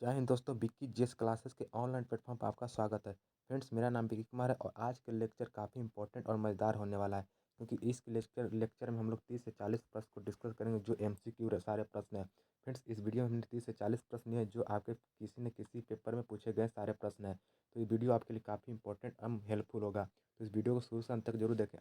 जय हिंद दोस्तों, विक्की जेस क्लासेस के ऑनलाइन प्लेटफॉर्म पर आपका स्वागत है। फ्रेंड्स, मेरा नाम विक्की कुमार है और आज के लेक्चर काफ़ी इंपॉर्टेंट और मज़ेदार होने वाला है, क्योंकि इस लेक्चर में हम लोग 30 से 40 प्रश्न को डिस्कस करेंगे जो एमसीक्यू सारे प्रश्न हैं। फ्रेंड्स, इस वीडियो में हमने 30 से 40 प्रश्न लिए हैं जो आपके किसी न किसी पेपर में पूछे गए सारे प्रश्न हैं। तो ये वीडियो आपके लिए काफ़ी इंपॉर्टेंट और हेल्पफुल होगा, तो इस वीडियो को शुरू से अंत तक जरूर देखें।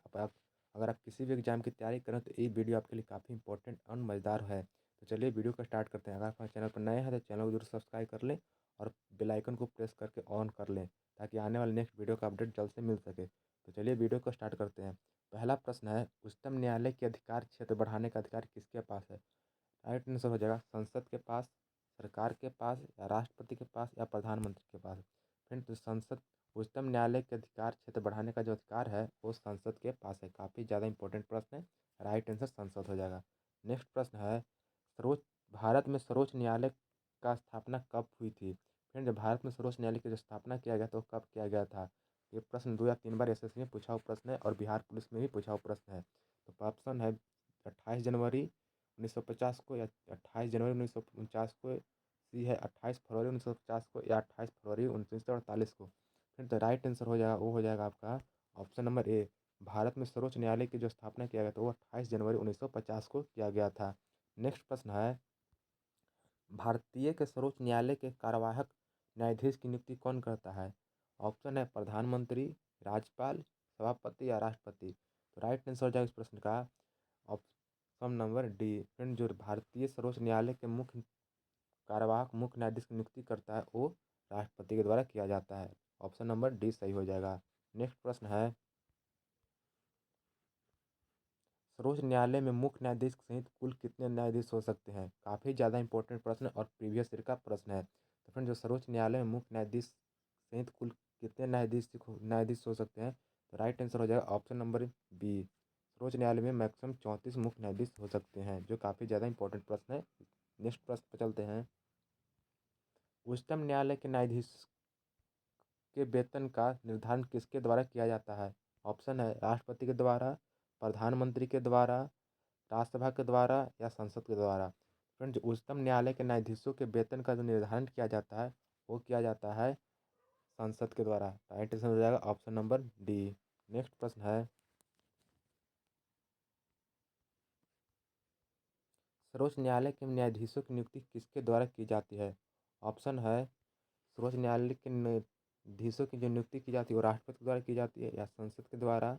अगर आप किसी भी एग्जाम की तैयारी करें तो ये वीडियो आपके लिए काफ़ी इंपॉर्टेंट और मज़ेदार है। तो चलिए वीडियो को स्टार्ट करते हैं। अगर आप हमारे चैनल पर नए हैं तो चैनल को जरूर सब्सक्राइब कर लें और बेल आइकन को प्रेस करके ऑन कर लें, ताकि आने वाले नेक्स्ट वीडियो का अपडेट जल्द से मिल सके। तो चलिए वीडियो को स्टार्ट करते हैं। पहला प्रश्न है, उच्चतम न्यायालय के अधिकार क्षेत्र बढ़ाने का अधिकार किसके पास है? राइट आंसर हो जाएगा संसद के पास, सरकार के पास, या राष्ट्रपति के पास, या प्रधानमंत्री के पास। फ्रेंड, तो संसद उच्चतम न्यायालय के अधिकार क्षेत्र बढ़ाने का जो अधिकार है वो संसद के पास है। काफ़ी ज़्यादा इंपॉर्टेंट प्रश्न है। राइट आंसर संसद हो जाएगा। नेक्स्ट प्रश्न है, सर्वोच्च भारत में सर्वोच्च न्यायालय का स्थापना कब हुई थी? फ्रेंड, जब भारत में सर्वोच्च न्यायालय की जो स्थापना किया गया तो कब किया गया था? ये प्रश्न 2 या 3 बार एसएससी में पूछा हुआ प्रश्न है और बिहार पुलिस में भी पूछा हुआ प्रश्न है। तो ऑप्शन है 28 जनवरी 1950 को, या 28 जनवरी 1949 को, सी है 28 फरवरी 1950 को, या 28 फरवरी 1948 को। फिर तो राइट आंसर हो जाएगा, वो हो जाएगा आपका ऑप्शन नंबर ए। भारत में सर्वोच्च न्यायालय की जो स्थापना किया गया था वो 28 जनवरी 1950 को किया गया था। नेक्स्ट प्रश्न है, भारतीय के सर्वोच्च न्यायालय के कार्यवाहक न्यायाधीश की नियुक्ति कौन करता है? ऑप्शन है प्रधानमंत्री, राज्यपाल, सभापति, या राष्ट्रपति। तो राइट आंसर हो जाएगा इस प्रश्न का ऑप्शन नंबर डी। फ्रेंड, जो भारतीय सर्वोच्च न्यायालय के मुख्य कार्यवाहक मुख्य न्यायाधीश की नियुक्ति करता है वो राष्ट्रपति के द्वारा किया जाता है। ऑप्शन नंबर डी सही हो जाएगा। नेक्स्ट प्रश्न है, सर्वोच्च न्यायालय में मुख्य न्यायाधीश सहित कुल कितने न्यायाधीश हो सकते हैं? काफ़ी ज़्यादा इंपॉर्टेंट प्रश्न और प्रीवियस ईयर का प्रश्न है। तो फ्रेंड, जो सर्वोच्च न्यायालय में मुख्य न्यायाधीश सहित कुल कितने न्यायाधीश हो सकते हैं? तो राइट आंसर हो जाएगा ऑप्शन नंबर बी। सर्वोच्च न्यायालय में मैक्सिमम 34 मुख्य न्यायाधीश हो सकते हैं, जो काफ़ी ज़्यादा इंपॉर्टेंट प्रश्न है। नेक्स्ट प्रश्न पर चलते हैं, उच्चतम न्यायालय के न्यायाधीश के वेतन का निर्धारण किसके द्वारा किया जाता है? ऑप्शन है राष्ट्रपति के द्वारा, प्रधानमंत्री के द्वारा, राज्यसभा के द्वारा, या संसद के द्वारा। फ्रेंड्स, उच्चतम न्यायालय के न्यायाधीशों के वेतन का जो निर्धारण किया जाता है वो किया जाता है संसद के द्वारा। राइट आंसर हो जाएगा ऑप्शन नंबर डी। नेक्स्ट प्रश्न है, सर्वोच्च न्यायालय के न्यायाधीशों की नियुक्ति किसके द्वारा की जाती है? ऑप्शन है सर्वोच्च न्यायालय के न्यायाधीशों की जो नियुक्ति की जाती है वो राष्ट्रपति के द्वारा की जाती है, या संसद के द्वारा,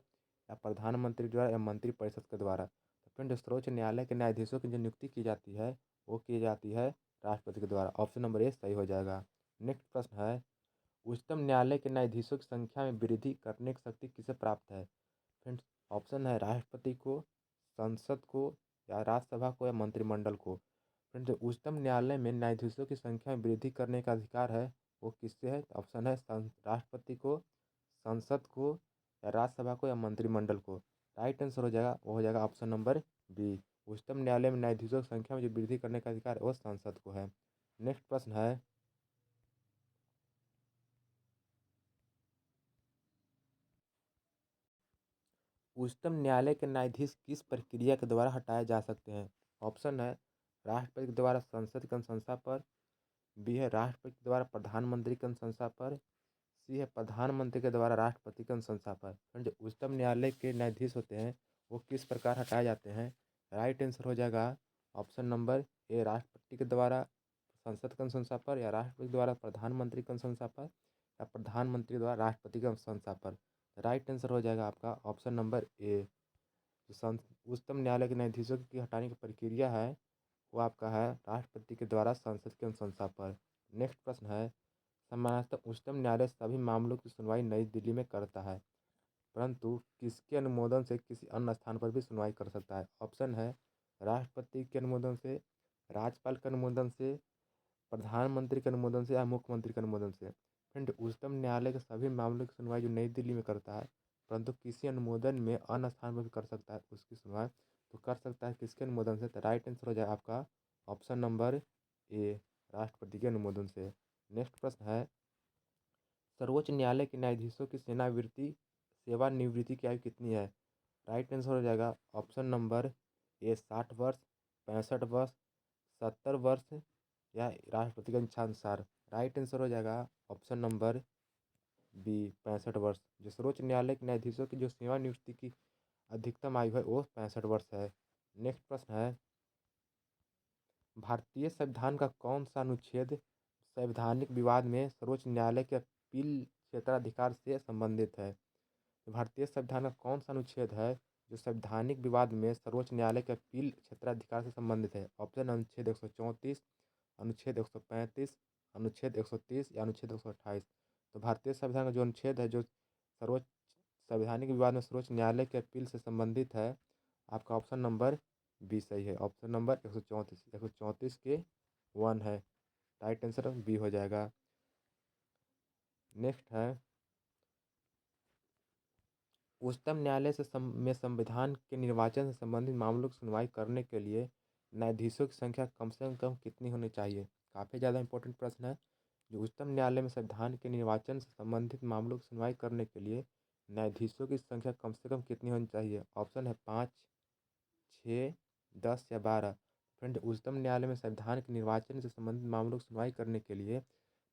या प्रधानमंत्री द्वारा, या मंत्रिपरिषद के द्वारा। तो फ्रेंड, जो सर्वोच्च न्यायालय के न्यायाधीशों की जो नियुक्ति की जाती है वो की जाती है राष्ट्रपति के द्वारा। ऑप्शन नंबर ए सही हो जाएगा। नेक्स्ट प्रश्न है, उच्चतम न्यायालय के न्यायाधीशों की संख्या में वृद्धि करने की शक्ति किसे प्राप्त है? फ्रेंड्स, ऑप्शन है राष्ट्रपति को, संसद को, या राज्यसभा को, या मंत्रिमंडल को। फ्रेंड्स, जो उच्चतम न्यायालय में न्यायाधीशों की संख्या में वृद्धि करने का अधिकार है वो किससे है? ऑप्शन है राष्ट्रपति को, संसद को, या राज्यसभा को, या मंत्रिमंडल को। राइट आंसर हो जाएगा, वो हो जाएगा ऑप्शन नंबर बी। उच्चतम न्यायालय में न्यायाधीशों की संख्या में जो वृद्धि करने का अधिकार है वो संसद को है। नेक्स्ट प्रश्न है, उच्चतम न्यायालय के न्यायाधीश किस प्रक्रिया के द्वारा हटाए जा सकते हैं? ऑप्शन है राष्ट्रपति के द्वारा संसद की अनुशंसा पर, बी है राष्ट्रपति के द्वारा प्रधानमंत्री की अनुशंसा पर, सी है प्रधानमंत्री के द्वारा राष्ट्रपति की अनुशंसा पर। फ्रेंड, जो उच्चतम न्यायालय के न्यायाधीश होते हैं वो किस प्रकार हटाए जाते हैं? राइट आंसर हो जाएगा ऑप्शन नंबर ए, राष्ट्रपति के द्वारा संसद की अनुशंसा पर, या राष्ट्रपति द्वारा प्रधानमंत्री की अनुशंसा पर, या प्रधानमंत्री द्वारा राष्ट्रपति की अनुशंसा पर। राइट आंसर हो जाएगा आपका ऑप्शन नंबर ए। जो उच्चतम न्यायालय के न्यायाधीशों की हटाने की प्रक्रिया है वो आपका है राष्ट्रपति के द्वारा संसद की अनुशंसा पर। नेक्स्ट प्रश्न है, सामान्यतः उच्चतम न्यायालय सभी मामलों की सुनवाई नई दिल्ली में करता है, परंतु किसके अनुमोदन से किसी अन्य स्थान पर भी सुनवाई कर सकता है? ऑप्शन है राष्ट्रपति के अनुमोदन से, राज्यपाल के अनुमोदन से, प्रधानमंत्री के अनुमोदन से, या मुख्यमंत्री के अनुमोदन से। फ्रेंड, उच्चतम न्यायालय के सभी मामलों की सुनवाई जो नई दिल्ली में करता है, परंतु किसी अनुमोदन में अन्य स्थान पर भी कर सकता है उसकी सुनवाई। तो कर सकता है किसके अनुमोदन से? तो राइट आंसर हो जाए आपका ऑप्शन नंबर ए, राष्ट्रपति के अनुमोदन से। नेक्स्ट प्रश्न है, सर्वोच्च न्यायालय के न्यायाधीशों की सेवानिवृत्ति की आयु कितनी है? राइट आंसर हो जाएगा ऑप्शन नंबर ए, 60 वर्ष, 65 वर्ष, 70 वर्ष, या राष्ट्रपति के इच्छानुसार। राइट आंसर हो जाएगा ऑप्शन नंबर बी 65 वर्ष। जो सर्वोच्च न्यायालय के न्यायाधीशों की जो सेवा नियुक्ति की अधिकतम आयु है वो 65 वर्ष है। नेक्स्ट प्रश्न है, भारतीय संविधान का कौन सा अनुच्छेद संवैधानिक विवाद में सर्वोच्च न्यायालय के अपील क्षेत्राधिकार से संबंधित है? भारतीय संविधान का कौन सा अनुच्छेद है जो संवैधानिक विवाद में सर्वोच्च न्यायालय के अपील क्षेत्राधिकार से संबंधित है? ऑप्शन अनुच्छेद 134, अनुच्छेद 135, अनुच्छेद 130 या अनुच्छेद 128। तो भारतीय संविधान का जो अनुच्छेद है जो सर्वोच्च संवैधानिक विवाद में सर्वोच्च न्यायालय के अपील से संबंधित है, आपका ऑप्शन नंबर बी सही है। ऑप्शन नंबर 134 के 1 है। राइट आंसर बी हो जाएगा। नेक्स्ट है, उच्चतम न्यायालय में संविधान के निर्वाचन से संबंधित मामलों की सुनवाई करने के लिए न्यायाधीशों की संख्या कम से कम कितनी होनी चाहिए? काफ़ी ज़्यादा इंपॉर्टेंट प्रश्न है। जो उच्चतम न्यायालय में संविधान के निर्वाचन से संबंधित मामलों की सुनवाई करने के लिए न्यायाधीशों की संख्या कम से कम कितनी होनी चाहिए? ऑप्शन है 5, 6, 10 या 12। फ्रेंड, उच्चतम न्यायालय में संविधान के निर्वाचन से संबंधित मामलों की सुनवाई करने के लिए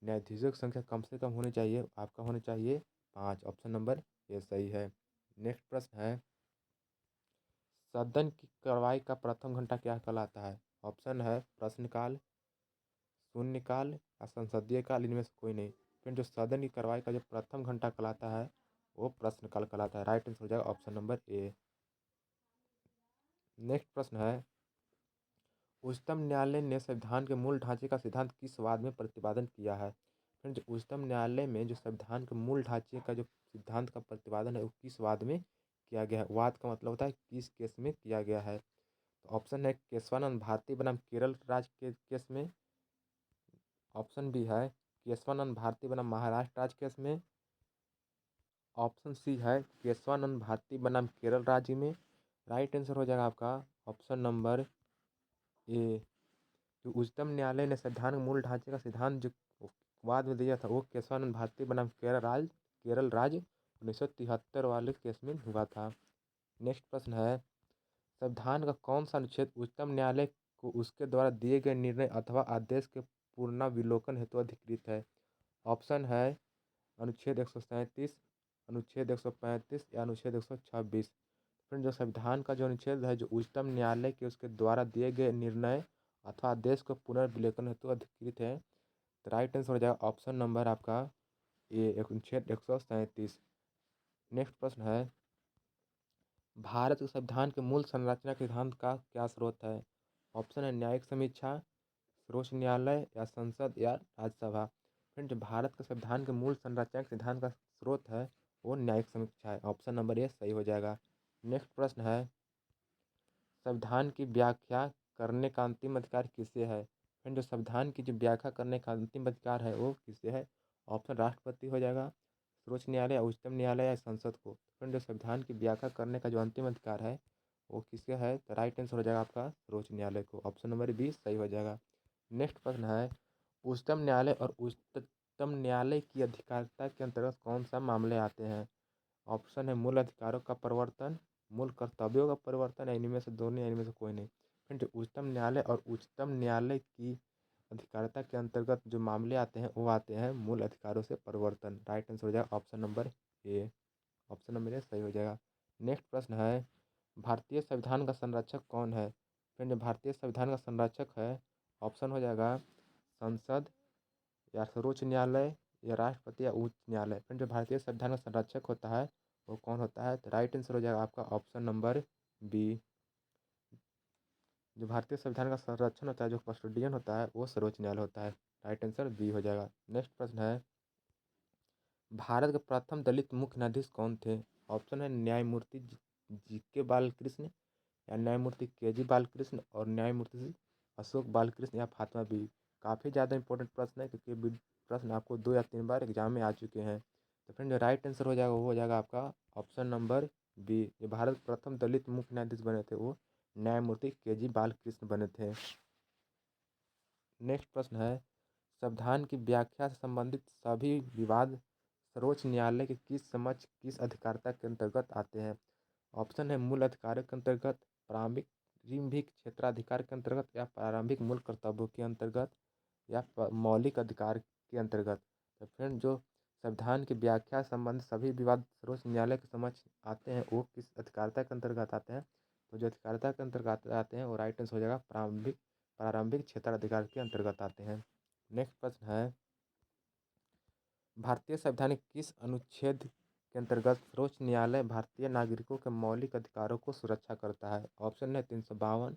न्यायाधीशों की संख्या कम से कम होनी चाहिए, आपका होनी चाहिए 5। ऑप्शन नंबर ये सही है। नेक्स्ट प्रश्न है, सदन की कार्रवाई का प्रथम घंटा क्या कहलाता है? ऑप्शन है प्रश्नकाल, शून्यकाल या संसदीय काल, इनमें से कोई नहीं। फिर जो सदन की कार्रवाई का जो प्रथम घंटा कहलाता है वो प्रश्नकाल कहलाता है। राइट आंसर हो जाएगा ऑप्शन नंबर ए। नेक्स्ट प्रश्न है, उच्चतम न्यायालय ने संविधान के मूल ढांचे का सिद्धांत किस वाद में प्रतिपादन किया है? फ्रेंड्स, उच्चतम न्यायालय में जो संविधान के मूल ढांचे का जो सिद्धांत का प्रतिपादन है वो किस वाद में किया गया है? वाद का मतलब होता है किस केस में किया गया है। तो ऑप्शन है केशवानंद भारती बनाम केरल राज्य के केस में। ऑप्शन बी है केशवानंद भारती बनाम महाराष्ट्र राज्य केस में। ऑप्शन सी है केशवानंद भारती बनाम केरल राज्य में। राइट आंसर हो जाएगा आपका ऑप्शन नंबर ए। जो उच्चतम न्यायालय ने संविधान के मूल ढांचे का सिद्धांत जो वाद में दिया था वो केशवानंद भारती बनाम केरल राज्य 1973 वाले केस में हुआ था। नेक्स्ट प्रश्न है, संविधान का कौन सा अनुच्छेद उच्चतम न्यायालय को उसके द्वारा दिए गए निर्णय अथवा आदेश के पुनराविलोकन हेतु अधिकृत है? ऑप्शन है अनुच्छेद 137, अनुच्छेद 135 या अनुच्छेद 126। फ्रेंड, जो संविधान का जो अनुच्छेद है जो उच्चतम न्यायालय के उसके द्वारा दिए गए निर्णय अथवा आदेश को पुनर्विलोकन हेतु अधिकृत है। तो राइट आंसर हो जाएगा ऑप्शन नंबर आपका ए, अनुच्छेद 137। नेक्स्ट प्रश्न है, भारत के संविधान के मूल संरचना के सिद्धांत का क्या स्रोत है? ऑप्शन है न्यायिक समीक्षा, सर्वोच्च न्यायालय या संसद या राज्यसभा। फ्रेंड, भारत के संविधान के मूल संरचना के सिद्धांत का स्रोत है वो न्यायिक समीक्षा है। ऑप्शन नंबर ए सही हो जाएगा। नेक्स्ट प्रश्न है, संविधान की व्याख्या करने का अंतिम अधिकार किसे है? फ्रेंड, जो संविधान की जो व्याख्या करने का अंतिम अधिकार है वो किसे है? ऑप्शन राष्ट्रपति हो जाएगा, सर्वोच्च न्यायालय, उच्चतम न्यायालय या संसद को। फ्रेंड, जो संविधान की व्याख्या करने का जो अंतिम अधिकार है वो किसके है? तो राइट आंसर हो जाएगा आपका सर्वोच्च न्यायालय को। ऑप्शन नंबर बी सही हो जाएगा। नेक्स्ट प्रश्न है, उच्चतम न्यायालय और उच्चतम न्यायालय की अधिकारिता के अंतर्गत कौन सा मामले आते हैं? ऑप्शन है मूल अधिकारों का परिवर्तन, मूल कर्तव्यों का परिवर्तन, या इनमें से दोनों या इनमें से कोई नहीं। फिर उच्चतम न्यायालय और उच्चतम न्यायालय की अधिकारिता के अंतर्गत जो मामले आते हैं वो आते हैं मूल अधिकारों से परिवर्तन। राइट आंसर हो जाएगा ऑप्शन नंबर ए। ऑप्शन नंबर ए सही हो जाएगा। नेक्स्ट प्रश्न है, भारतीय संविधान का संरक्षक कौन है? फिर जो भारतीय संविधान का संरक्षक है, ऑप्शन हो जाएगा संसद या सर्वोच्च न्यायालय या राष्ट्रपति या उच्च न्यायालय। फिर जो भारतीय संविधान का संरक्षक होता है वो कौन होता है? तो राइट आंसर हो जाएगा आपका ऑप्शन नंबर बी। जो भारतीय संविधान का संरक्षण होता है, जो कस्टोडियन होता है वो सर्वोच्च न्यायालय होता है। राइट आंसर बी हो जाएगा। नेक्स्ट प्रश्न है, भारत के प्रथम दलित मुख्य न्यायाधीश कौन थे? ऑप्शन है न्यायमूर्ति जी के बालकृष्ण या न्यायमूर्ति के जी बालकृष्ण और न्यायमूर्ति अशोक बालकृष्ण या फातिमा बी। काफ़ी ज़्यादा इंपॉर्टेंट प्रश्न है क्योंकि प्रश्न आपको 2 या 3 बार एग्जाम में आ चुके हैं। तो फ्रेंड, जो राइट आंसर हो जाएगा वो हो जाएगा आपका ऑप्शन नंबर बी। जो भारत के प्रथम दलित मुख्य न्यायाधीश बने थे वो न्यायमूर्ति के जी बालकृष्ण बने थे। नेक्स्ट प्रश्न है, संविधान की व्याख्या से संबंधित सभी विवाद सर्वोच्च न्यायालय के किस समक्ष किस अधिकारिता के अंतर्गत आते हैं? ऑप्शन है मूल अधिकारों के अंतर्गत, प्रारंभिक क्षेत्राधिकार के अंतर्गत या प्रारंभिक मूल कर्तव्यों के अंतर्गत। या मौलिक अधिकार के अंतर्गत। तो फ्रेंड जो संविधान की व्याख्या संबंध सभी विवाद सर्वोच्च न्यायालय के समक्ष आते हैं वो किस अधिकारिता के अंतर्गत आते हैं? तो जो अधिकारिता के अंतर्गत आते हैं वो राइट आंसर हो जाएगा प्रारंभिक प्रारंभिक क्षेत्राधिकार के अंतर्गत आते हैं। नेक्स्ट प्रश्न है, भारतीय संविधान के किस अनुच्छेद के अंतर्गत सर्वोच्च न्यायालय भारतीय नागरिकों के मौलिक अधिकारों को सुरक्षा करता है? ऑप्शन है 352,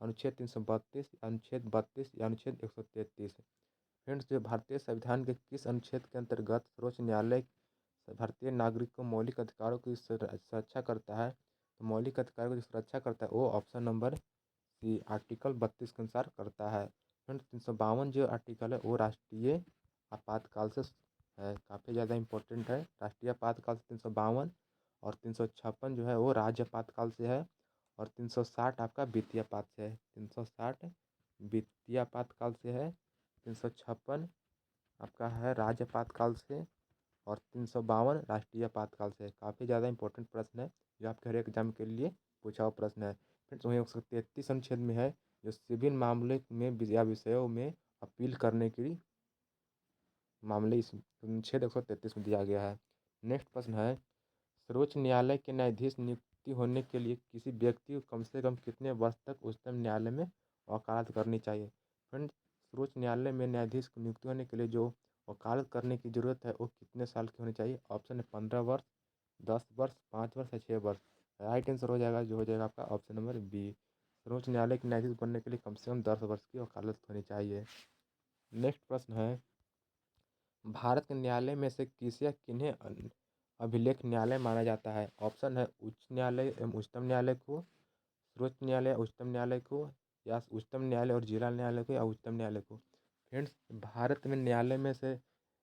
अनुच्छेद 332, अनुच्छेद 32 या अनुच्छेद 133। फ्रेंड्स जो भारतीय संविधान के किस अनुच्छेद के अंतर्गत सर्वोच्च न्यायालय भारतीय नागरिक को मौलिक अधिकारों की सुरक्षा करता है? तो मौलिक अधिकारों की सुरक्षा करता है वो ऑप्शन नंबर सी आर्टिकल 32 के अनुसार करता है। फ्रेंड्स 352 जो आर्टिकल है वो राष्ट्रीय आपातकाल से है, काफ़ी ज़्यादा इंपॉर्टेंट है। राष्ट्रीय आपातकाल से 352 और 356 जो है वो राज्य आपातकाल से है और 360 आपका वित्तीय आपात से है। 360 वित्तीय आपातकाल से है, 356 आपका है राज्य आपातकाल से और 352 राष्ट्रीय आपातकाल से। काफ़ी ज़्यादा इंपॉर्टेंट प्रश्न है जो आपके हर एग्जाम के लिए पूछा हुआ प्रश्न है। फ्रेंड्स वहीं 133 अनुच्छेद में है जो सिविल मामले में या विषयों में अपील करने की मामले इस अनुच्छेद 133 में दिया गया है। नेक्स्ट प्रश्न है, सर्वोच्च न्यायालय के न्यायाधीश नियुक्ति होने के लिए किसी व्यक्ति को कम से कम कितने वर्ष तक उच्चतम न्यायालय में वकालत करनी चाहिए? फ्रेंड सर्वोच्च न्यायालय में न्यायाधीश की नियुक्ति होने के लिए जो वकालत करने की ज़रूरत है वो कितने साल की होनी चाहिए? ऑप्शन है 15 वर्ष, 10 वर्ष, 5 वर्ष या 6 वर्ष। राइट आंसर हो जाएगा जो हो जाएगा आपका ऑप्शन नंबर बी। सर्वोच्च न्यायालय के न्यायाधीश बनने के लिए कम से कम 10 वर्ष की वकालत होनी चाहिए। नेक्स्ट प्रश्न है, भारत के न्यायालय में से किस या किन्हें अभिलेख न्यायालय माना जाता है? ऑप्शन है उच्च न्यायालय एवं उच्चतम न्यायालय को, सर्वोच्च न्यायालय उच्चतम न्यायालय को, या उच्चतम न्यायालय और जिला न्यायालय को, या उच्चतम न्यायालय को। फ्रेंड्स भारत में न्यायालय में से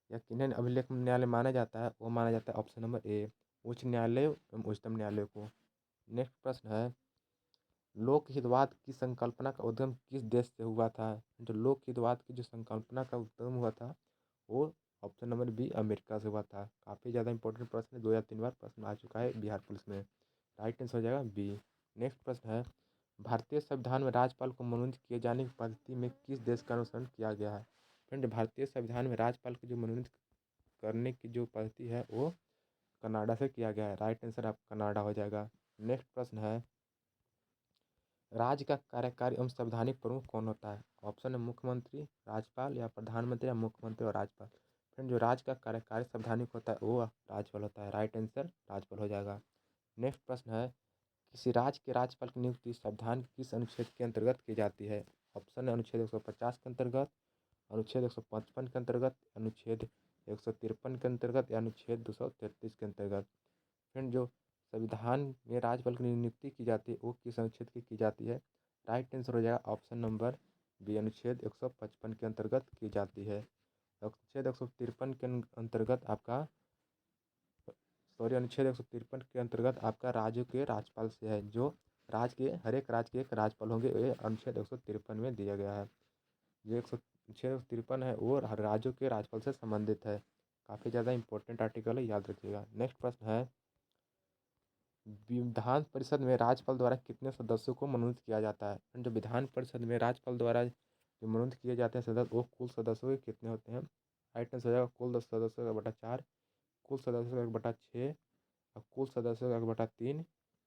या किन्हें अभिलेख न्यायालय माना जाता है वो माना जाता है ऑप्शन नंबर ए उच्च न्यायालय एवं उच्चतम न्यायालय को। नेक्स्ट प्रश्न है, लोकहितवाद की संकल्पना का उद्गम किस देश से हुआ था? जो लोकहितवाद की जो संकल्पना का उद्गम हुआ था वो ऑप्शन नंबर बी अमेरिका से हुआ था। काफ़ी ज़्यादा इंपॉर्टेंट प्रश्न है, 2 या 3 बार प्रश्न आ चुका है बिहार पुलिस में। राइट आंसर हो जाएगा बी। नेक्स्ट प्रश्न है, भारतीय संविधान में राज्यपाल को मनोनीत किए जाने की पद्धति में किस देश का अनुसरण किया गया है? फ्रेंड भारतीय संविधान में राज्यपाल को जो मनोनीत करने की जो पद्धति है वो कनाडा से किया गया है। राइट आंसर आप कनाडा हो जाएगा। नेक्स्ट प्रश्न है, राज्य का कार्यकारी एवं संवैधानिक प्रमुख कौन होता है? ऑप्शन है मुख्यमंत्री, राज्यपाल या प्रधानमंत्री या मुख्यमंत्री और राज्यपाल। फ्रेंड जो राज्य का कार्यकारी संवैधानिक होता है वो राज्यपाल होता है। राइट आंसर राज्यपाल हो जाएगा। नेक्स्ट प्रश्न है, किसी राज्य के राज्यपाल की नियुक्ति संविधान के किस अनुच्छेद के अंतर्गत की जाती है? ऑप्शन है अनुच्छेद 150 के अंतर्गत, अनुच्छेद 155 के अंतर्गत, अनुच्छेद 153 के अंतर्गत या अनुच्छेद 233 के अंतर्गत। फ्रेंड जो संविधान में राज्यपाल की नियुक्ति की जाती है वो किस अनुच्छेद की जाती है? राइट आंसर हो जाएगा ऑप्शन नंबर बी अनुच्छेद 155 के अंतर्गत की जाती है। अनुच्छेद 153 के अंतर्गत आपका अनुच्छेद 153 के अंतर्गत आपका राज्य के राज्यपाल से है, जो राज्य के हर एक राज्य के एक राज्यपाल होंगे, ये अनुच्छेद 153 में दिया गया है। जो अनुच्छेद 153 है वो राज्यों के राज्यपाल से संबंधित है। काफ़ी ज़्यादा इंपॉर्टेंट आर्टिकल है, याद रखिएगा। नेक्स्ट प्रश्न है, विधान परिषद में राज्यपाल द्वारा कितने सदस्यों को मनोनीत किया जाता है? जो विधान परिषद में राज्यपाल द्वारा जो मनोनीत किए जाते हैं सदस्य वो कुल सदस्यों के कितने होते हैं? राइट आंसर हो जाएगा कुल 10 सदस्यों का बटा 4, कुल सदस्यों का 1/6 और कुल सदस्यों का 1/3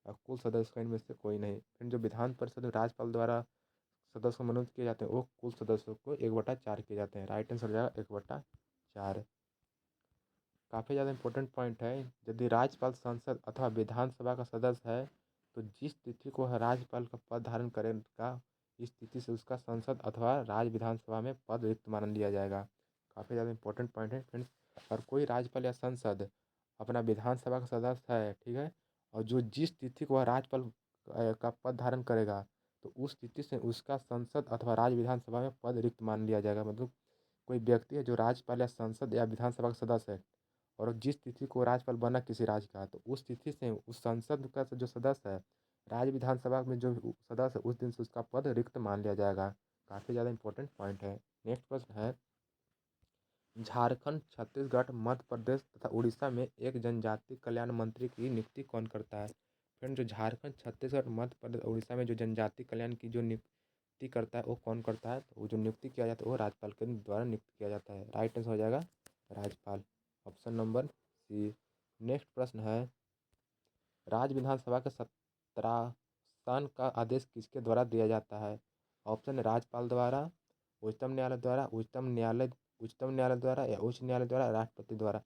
और कुल सदस्य का इनमें से कोई नहीं। फिर जो विधान परिषद में राज्यपाल द्वारा सदस्य मनोनीत किए जाते हैं वो कुल सदस्यों को 1/4 किए जाते हैं। राइट आंसर हो जाएगा 1/4। काफ़ी ज़्यादा इंपॉर्टेंट पॉइंट है, यदि राज्यपाल संसद अथवा विधानसभा का सदस्य है तो जिस तिथि को वह राज्यपाल का पद धारण करेगा इस तिथि से उसका संसद अथवा राज्य विधानसभा में पद रिक्त मान लिया जाएगा। काफ़ी ज़्यादा इंपॉर्टेंट पॉइंट है फ्रेंड्स। और कोई राज्यपाल या संसद अपना विधानसभा का सदस्य है, ठीक है, और जो जिस तिथि को वह राज्यपाल का पद धारण करेगा तो उस तिथि से उसका संसद अथवा राज्य विधानसभा में पद रिक्त मान लिया जाएगा। मतलब कोई व्यक्ति है जो राज्यपाल या संसद या विधानसभा का सदस्य है और जिस तिथि को राज्यपाल बना किसी राज्य का तो उस तिथि से उस संसद का जो सदस्य है राज्य विधानसभा में जो सदस्य है उस दिन से उसका पद रिक्त मान लिया जाएगा। काफ़ी ज़्यादा इंपॉर्टेंट पॉइंट है। नेक्स्ट प्रश्न है, झारखंड, छत्तीसगढ़, मध्य प्रदेश तथा उड़ीसा में एक जनजाति कल्याण मंत्री की नियुक्ति कौन करता है? फ्रेंड जो झारखंड, छत्तीसगढ़, मध्य प्रदेश, उड़ीसा में जो जनजाति कल्याण की जो नियुक्ति करता है वो कौन करता है? तो वो जो नियुक्ति किया जाता है वो राज्यपाल के द्वारा नियुक्त किया जाता है। राइट आंसर हो जाएगा राज्यपाल, ऑप्शन नंबर सी। नेक्स्ट प्रश्न है, राज्य विधानसभा के सत्रासन का आदेश किसके द्वारा दिया जाता है? ऑप्शन है राज्यपाल द्वारा, उच्चतम न्यायालय द्वारा, उच्चतम न्यायालय द्वारा या उच्च न्यायालय द्वारा, राष्ट्रपति द्वारा।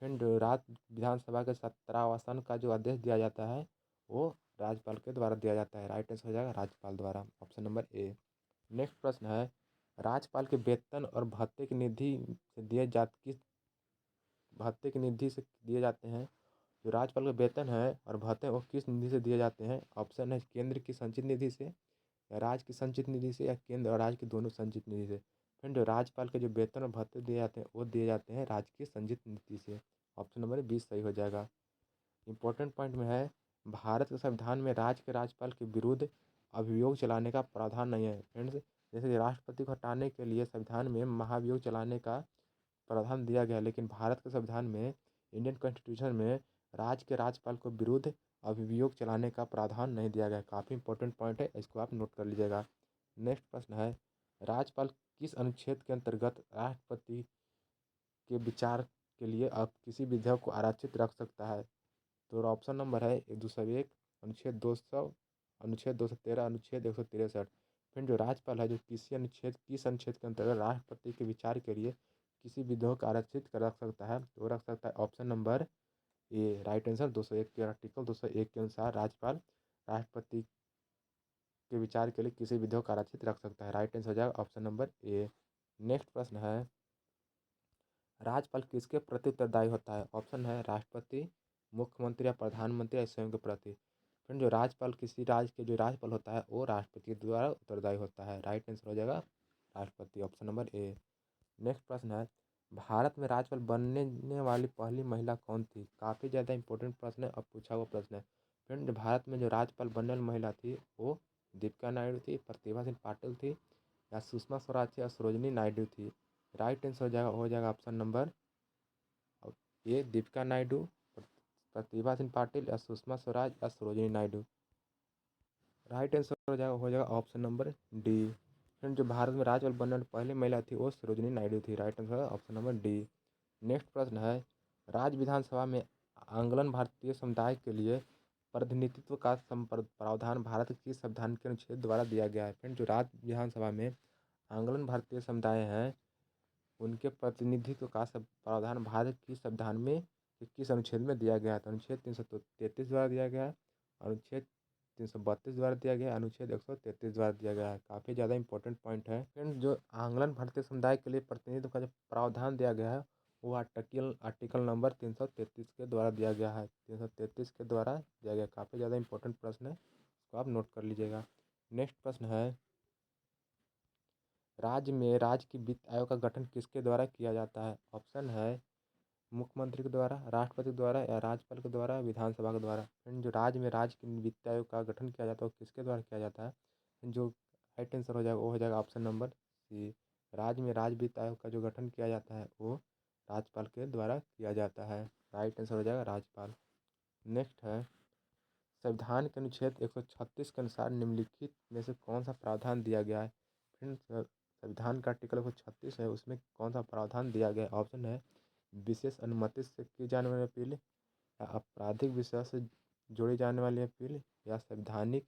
फ्रेंड, राज्य विधानसभा के सत्रासन का जो आदेश दिया जाता है वो राज्यपाल के द्वारा दिया जाता है। राइट आंसर हो जाएगा राज्यपाल द्वारा, ऑप्शन नंबर ए। नेक्स्ट प्रश्न है, राज्यपाल के वेतन और भत्ते की निधि से दिए जाते किस भत्ते की निधि से दिए जाते हैं? जो राज्यपाल का वेतन है और भत्ते हैं वो किस निधि से दिए जाते हैं? ऑप्शन है केंद्र की संचित निधि से, या राज्य की संचित निधि से, या केंद्र और राज्य की दोनों संचित निधि से। फ्रेंड, जो राज्यपाल के जो वेतन और भत्ते दिए जाते हैं वो दिए जाते हैं राज्य की संचित निधि से। ऑप्शन नंबर 20 सही हो जाएगा। इंपॉर्टेंट पॉइंट में है, भारत के संविधान में राज्य के राज्यपाल के विरुद्ध अभियोग चलाने का प्रावधान नहीं है। फ्रेंड्स, जैसे कि राष्ट्रपति को हटाने के लिए संविधान में महाभियोग चलाने का प्रावधान दिया गया है, लेकिन भारत के संविधान में, इंडियन कॉन्स्टिट्यूशन में, राज्य के राज्यपाल को विरुद्ध अभियोग चलाने का प्रावधान नहीं दिया गया है। काफ़ी इंपॉर्टेंट पॉइंट है, इसको आप नोट कर लीजिएगा। नेक्स्ट प्रश्न है, राज्यपाल किस अनुच्छेद के अंतर्गत राष्ट्रपति के विचार के लिए अब किसी विधेयक को आरक्षित रख सकता है? तो ऑप्शन नंबर है 201, अनुच्छेद 200, अनुच्छेद 213, अनुच्छेद 163। फिर जो राज्यपाल है जो किस अनुच्छेद के अंतर्गत राष्ट्रपति के विचार के लिए किसी विधेयक आरक्षित कर रख सकता है? तो रख सकता है ऑप्शन नंबर ए। राइट आंसर 201 के आर्टिकल 201 के अनुसार राज्यपाल राष्ट्रपति के विचार के लिए किसी विधेयक आरक्षित रख सकता है। राइट आंसर हो जाएगा ऑप्शन नंबर ए। नेक्स्ट प्रश्न है, राज्यपाल किसके प्रति उत्तरदायी होता है? ऑप्शन है राष्ट्रपति, मुख्यमंत्री या प्रधानमंत्री या स्वयं के प्रति। फ्रेंड, जो राज्यपाल किसी राज्य के जो राज्यपाल होता है वो राष्ट्रपति के द्वारा उत्तरदायी होता है। राइट आंसर हो जाएगा राष्ट्रपति, ऑप्शन नंबर ए। नेक्स्ट प्रश्न है, भारत में राज्यपाल बनने वाली पहली महिला कौन थी? काफ़ी ज़्यादा इंपॉर्टेंट प्रश्न है, अब पूछा हुआ प्रश्न है। फ्रेंड, भारत में जो राज्यपाल बनने वाली महिला थी वो दीपिका नायडू थी, प्रतिभा सिंह पाटिल थी, या सुषमा स्वराज थी, या सरोजिनी नायडू थी। राइट आंसर हो जाएगा option number A, Deepika Naidu, Pratibha Singh Patil, या सुषमा स्वराज, या सरोजिनी नायडू। राइट आंसर हो जाएगा ऑप्शन नंबर डी। फ्रेंड, जो भारत में राज्यपाल बनने वाली पहली महिला थी वो सरोजिनी नायडू थी। Right answer option number D. Next प्रश्न है, राज्य विधानसभा में आंगलन भारतीय समुदाय के लिए प्रतिनिधित्व का प्रावधान भारत के संविधान के अनुच्छेद द्वारा दिया गया है? फ्रेंड, जो राज्य विधानसभा में आंगलन भारतीय समुदाय हैं उनके प्रतिनिधित्व का प्रावधान भारत की संविधान में किस अनुच्छेद में दिया गया है? तो अनुच्छेद 333 द्वारा दिया गया है, अनुच्छेद 332 द्वारा दिया गया है, अनुच्छेद 133 द्वारा दिया गया है। काफ़ी ज़्यादा इंपॉर्टेंट पॉइंट है। फ्रेंड, जो आंगलन भारतीय समुदाय के लिए प्रतिनिधित्व का जो प्रावधान दिया गया है वो आर्टिकल नंबर 333 के द्वारा दिया गया है। 333 के द्वारा दिया गया। काफ़ी ज़्यादा इंपॉर्टेंट प्रश्न है, इसको आप नोट कर लीजिएगा। नेक्स्ट प्रश्न है, राज्य में राज्य की वित्त आयोग का गठन किसके द्वारा किया जाता है? ऑप्शन है मुख्यमंत्री के द्वारा, राष्ट्रपति के द्वारा, या राज्यपाल के द्वारा, विधानसभा के द्वारा। फ्रेंड, जो राज्य में राज्य की वित्त आयोग का गठन किया जाता है वो किसके द्वारा किया जाता है? जो राइट आंसर हो जाएगा वो हो जाएगा ऑप्शन नंबर सी। राज्य में राज्य वित्त आयोग का जो गठन किया जाता है वो राज्यपाल के द्वारा किया जाता है। राइट आंसर हो जाएगा राज्यपाल। नेक्स्ट है, संविधान के अनुच्छेद 136 के अनुसार निम्नलिखित में से कौन सा प्रावधान दिया गया है? फ्रेंड्स, संविधान का आर्टिकल 136 है उसमें कौन सा प्रावधान दिया गया है? ऑप्शन है विशेष अनुमति से की जाने वाली अपील, या आपराधिक विषय से जोड़ी जाने वाली अपील, या संवैधानिक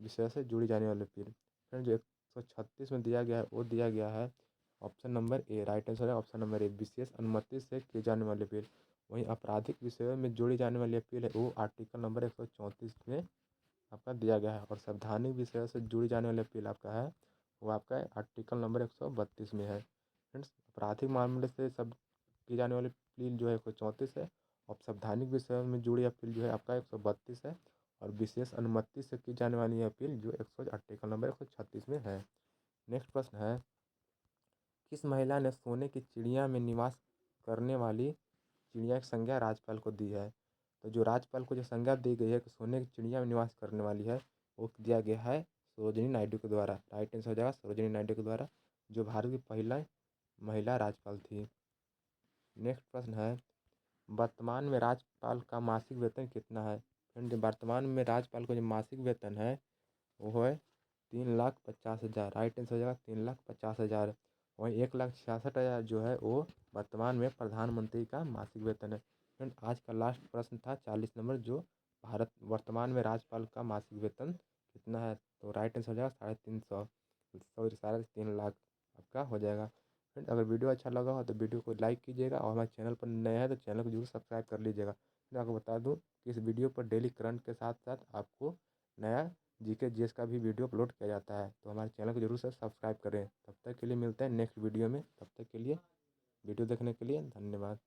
विषय से जुड़ी जाने वाली अपील। फ्रेंड, जो 136 में दिया गया है वो दिया गया है ऑप्शन नंबर ए। राइट आंसर है ऑप्शन नंबर ए, विशेष अनुमति से की जाने वाली अपील। वहीं आपराधिक विषयों में जोड़ी जाने वाली अपील है वो आर्टिकल नंबर 134 में आपका दिया गया है, और संवैधानिक विषयों से जुड़ी जाने वाली अपील आपका है वो आपका आर्टिकल नंबर 132 में है। फ्रेंड्स, आपराधिक मामले से सब की जाने वाली अपील जो है 134 है, और संवैधानिक विषयों में जुड़ी अपील जो है आपका 132 है, और विशेष अनुमति से की जाने वाली अपील जो आर्टिकल नंबर 136 में है। नेक्स्ट प्रश्न है, किस महिला ने सोने की चिड़िया में निवास करने वाली चिड़िया की संज्ञा राज्यपाल को दी है? तो जो राज्यपाल को जो संज्ञा दी गई है कि सोने की चिड़िया में निवास करने वाली है वो दिया गया है सरोजिनी नायडू के द्वारा। राइट आंसर हो जाएगा सरोजिनी नायडू के द्वारा, जो भारत की पहला महिला राज्यपाल थी। नेक्स्ट प्रश्न है, वर्तमान में राज्यपाल का मासिक वेतन कितना है? फ्रेंड, वर्तमान में राज्यपाल का जो मासिक वेतन है वो है 3,50,000। राइट आंसर हो जाएगा 3,50,000। वहीं 1,66,000 जो है वो वर्तमान में प्रधानमंत्री का मासिक वेतन है। फ्रेंड आज का लास्ट प्रश्न था 40 नंबर, जो भारत वर्तमान में राज्यपाल का मासिक वेतन कितना है। तो राइट आंसर हो जाएगा 350, सॉरी 3.5 लाख आपका हो जाएगा। फ्रेंड अगर वीडियो अच्छा लगा हो तो वीडियो को लाइक कीजिएगा और हमारे चैनल पर नए हैं तो चैनल को जरूर सब्सक्राइब कर लीजिएगा। मैं आपको बता दूं कि इस वीडियो पर डेली करंट के साथ साथ आपको नया जीके जीएस का भी वीडियो अपलोड किया जाता है, तो हमारे चैनल को जरूर से सब्सक्राइब करें। तब तक के लिए मिलते हैं नेक्स्ट वीडियो में, तब तक के लिए वीडियो देखने के लिए धन्यवाद।